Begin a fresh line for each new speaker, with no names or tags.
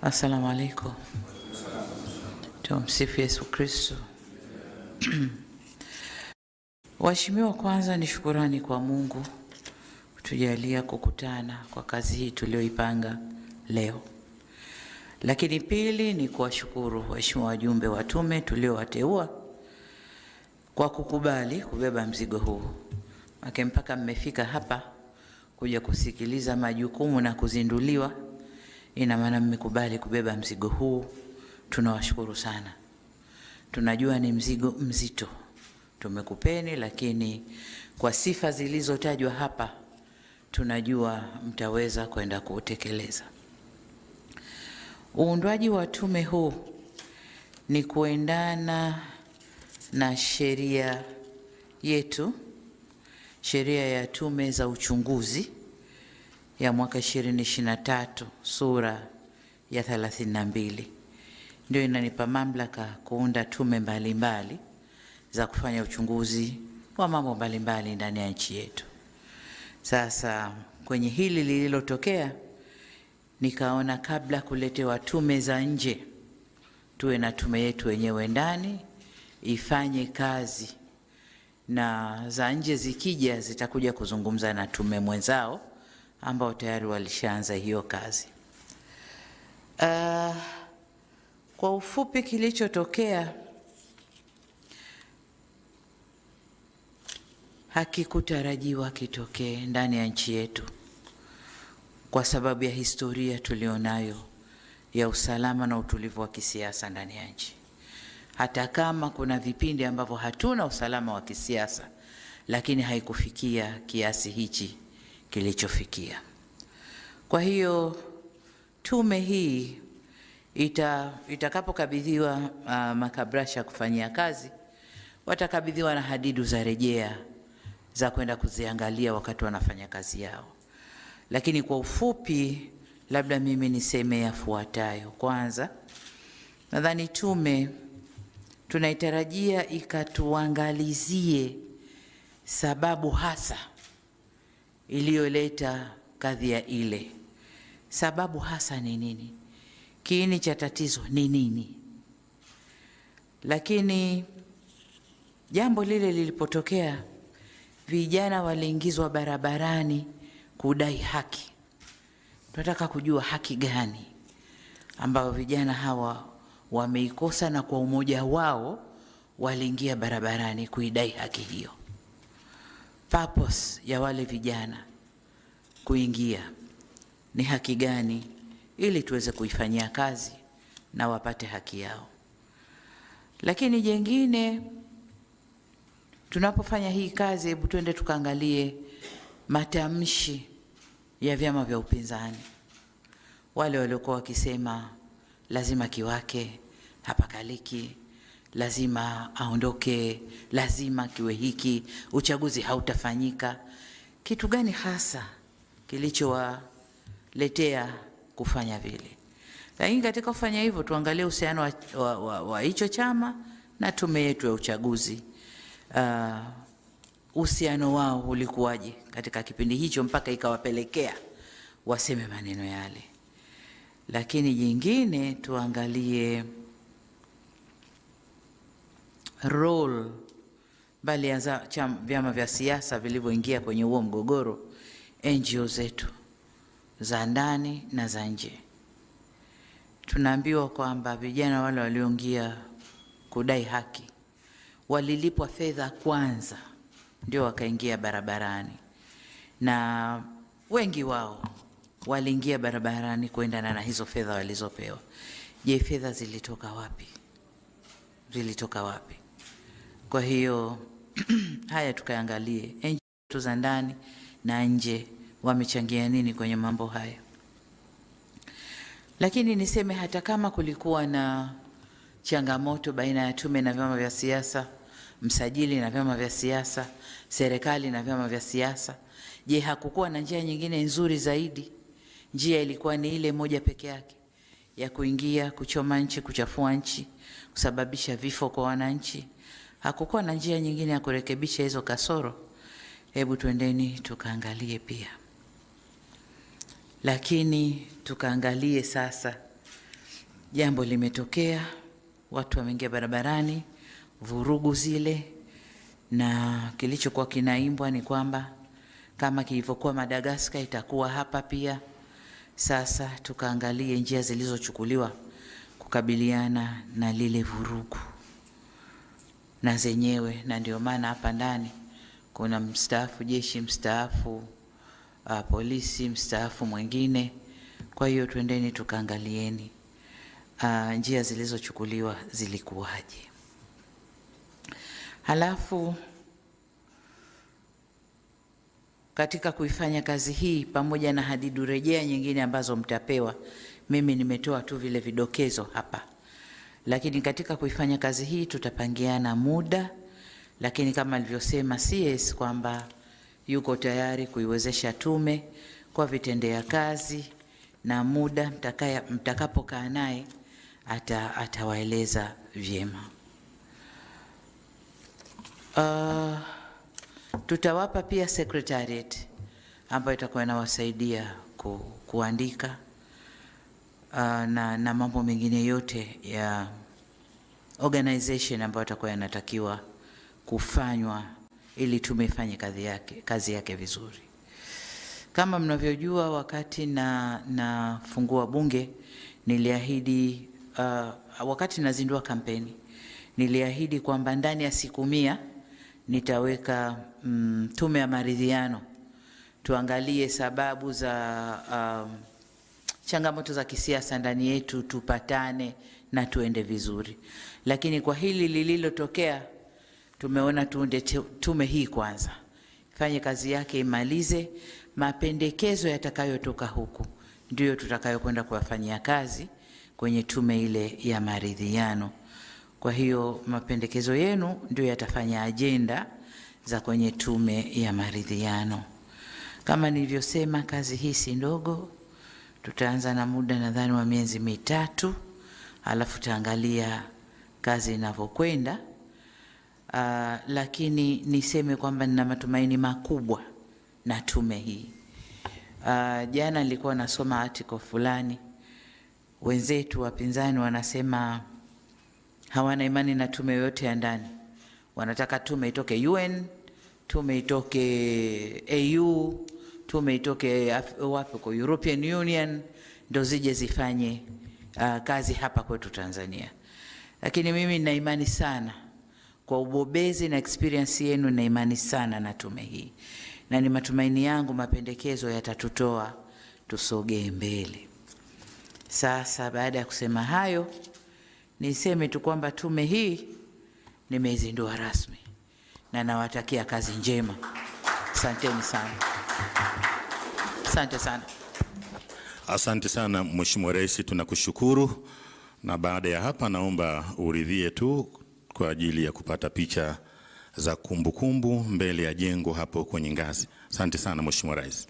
Assalamu alaikum. Tumsifu Yesu Kristo. Waheshimiwa, kwanza ni shukurani kwa Mungu kutujalia kukutana kwa kazi hii tulioipanga leo. Lakini pili ni kuwashukuru waheshimiwa wajumbe wa tume tuliowateua kwa kukubali kubeba mzigo huu. Mpaka mmefika hapa kuja kusikiliza majukumu na kuzinduliwa, ina maana mmekubali kubeba mzigo huu. Tunawashukuru sana. Tunajua ni mzigo mzito tumekupeni, lakini kwa sifa zilizotajwa hapa tunajua mtaweza kwenda kuutekeleza. Uundwaji wa tume huu ni kuendana na sheria yetu, sheria ya tume za uchunguzi ya mwaka 2023 sura ya 32. Ndio inanipa mamlaka kuunda tume mbalimbali za kufanya uchunguzi wa mambo mbalimbali ndani ya nchi yetu. Sasa kwenye hili lililotokea, nikaona kabla kuletewa tume za nje, tuwe na tume yetu wenyewe ndani ifanye kazi, na za nje zikija zitakuja kuzungumza na tume mwenzao ambao tayari walishaanza hiyo kazi. Kwa ufupi kilichotokea hakikutarajiwa kitokee ndani ya nchi yetu kwa sababu ya historia tulionayo ya usalama na utulivu wa kisiasa ndani ya nchi. Hata kama kuna vipindi ambavyo hatuna usalama wa kisiasa, lakini haikufikia kiasi hichi kilichofikia. Kwa hiyo tume hii itakapokabidhiwa makabrasha kufanyia kazi, watakabidhiwa na hadidu za rejea za kwenda kuziangalia wakati wanafanya kazi yao. Lakini kwa ufupi, labda mimi niseme yafuatayo. Kwanza, nadhani tume tunaitarajia ikatuangalizie sababu hasa iliyoleta kadhia ile. Sababu hasa ni nini? Kiini cha tatizo ni nini? Lakini jambo lile lilipotokea, vijana waliingizwa barabarani kudai haki. Tunataka kujua haki gani ambayo vijana hawa wameikosa, na kwa umoja wao waliingia barabarani kuidai haki hiyo. Purpose ya wale vijana kuingia ni haki gani, ili tuweze kuifanyia kazi na wapate haki yao. Lakini jengine, tunapofanya hii kazi, hebu twende tukaangalie matamshi ya vyama vya upinzani. Wale waliokuwa wakisema lazima Kiwake hapakaliki, lazima aondoke, lazima kiwe hiki, uchaguzi hautafanyika. Kitu gani hasa kilichowaletea kufanya vile? Lakini katika kufanya hivyo, tuangalie uhusiano wa hicho chama na tume yetu ya uchaguzi. Uhusiano wao ulikuwaje katika kipindi hicho mpaka ikawapelekea waseme maneno yale. Lakini jingine, tuangalie role bali ya vyama vya siasa vilivyoingia kwenye huo mgogoro, NGO zetu za ndani na za nje. Tunaambiwa kwamba vijana wale walioingia kudai haki walilipwa fedha kwanza ndio wakaingia barabarani, na wengi wao waliingia barabarani kuendana na hizo fedha walizopewa. Je, fedha zilitoka wapi? Zilitoka wapi? Kwa hiyo haya tukaangalie NGO za ndani na nje wamechangia nini kwenye mambo haya. Lakini niseme hata kama kulikuwa na changamoto baina ya tume na vyama vya siasa, msajili na vyama vya siasa, serikali na vyama vya siasa, je, hakukuwa na njia nyingine nzuri zaidi? Njia ilikuwa ni ile moja peke yake ya kuingia, kuchoma nchi, kuchafua nchi, kusababisha vifo kwa wananchi. Hakukuwa na njia nyingine ya kurekebisha hizo kasoro. Hebu twendeni tukaangalie pia. Lakini tukaangalie sasa jambo limetokea, watu wameingia barabarani, vurugu zile, na kilichokuwa kinaimbwa ni kwamba kama kilivyokuwa Madagascar itakuwa hapa pia. Sasa tukaangalie njia zilizochukuliwa kukabiliana na lile vurugu na zenyewe, na ndio maana hapa ndani kuna mstaafu jeshi, mstaafu polisi, mstaafu mwingine. Kwa hiyo twendeni tukaangalieni njia zilizochukuliwa zilikuwaje. Halafu katika kuifanya kazi hii, pamoja na hadidu rejea nyingine ambazo mtapewa, mimi nimetoa tu vile vidokezo hapa, lakini katika kuifanya kazi hii tutapangiana muda, lakini kama alivyosema CS kwamba yuko tayari kuiwezesha tume kwa vitendea kazi, na muda mtakapokaa naye atawaeleza vyema. Tutawapa pia secretariat ambayo itakuwa inawasaidia kuandika na mambo mengine yote ya organization ambayo itakuwa yanatakiwa kufanywa ili tumefanye kazi yake vizuri. Kama mnavyojua, wakati nafungua bunge niliahidi, wakati nazindua kampeni niliahidi kwamba ndani ya siku 100 nitaweka tume ya maridhiano, tuangalie sababu za changamoto za kisiasa ndani yetu, tupatane na tuende vizuri. Lakini kwa hili lililotokea, tumeona tuunde tume hii kwanza, ifanye kazi yake, imalize. Mapendekezo yatakayotoka huku ndio tutakayokwenda kuwafanyia kazi kwenye tume ile ya maridhiano. Kwa hiyo mapendekezo yenu ndio yatafanya ajenda za kwenye tume ya maridhiano. Kama nilivyosema, kazi hii si ndogo. Tutaanza na muda nadhani wa miezi 3, alafu taangalia kazi inavyokwenda. Lakini niseme kwamba nina matumaini makubwa na tume hii. Jana nilikuwa nasoma article fulani, wenzetu wapinzani wanasema hawana imani na tume yote ya ndani. Wanataka tume itoke UN, tume itoke AU, tume itoke wapi kwa European Union, ndo zije zifanye kazi hapa kwetu Tanzania. Lakini mimi nina imani sana kwa ubobezi na experience yenu, na imani sana na tume hii, na ni matumaini yangu mapendekezo yatatutoa tusogee mbele. Sasa baada ya kusema hayo, niseme tu kwamba tume hii nimeizindua rasmi na nawatakia kazi njema. Asanteni sana. Asante sana.
Asante sana Mheshimiwa Rais, tunakushukuru. Na baada ya hapa naomba uridhie tu kwa ajili ya kupata picha za kumbukumbu mbele ya jengo hapo kwenye ngazi. Asante sana Mheshimiwa Rais.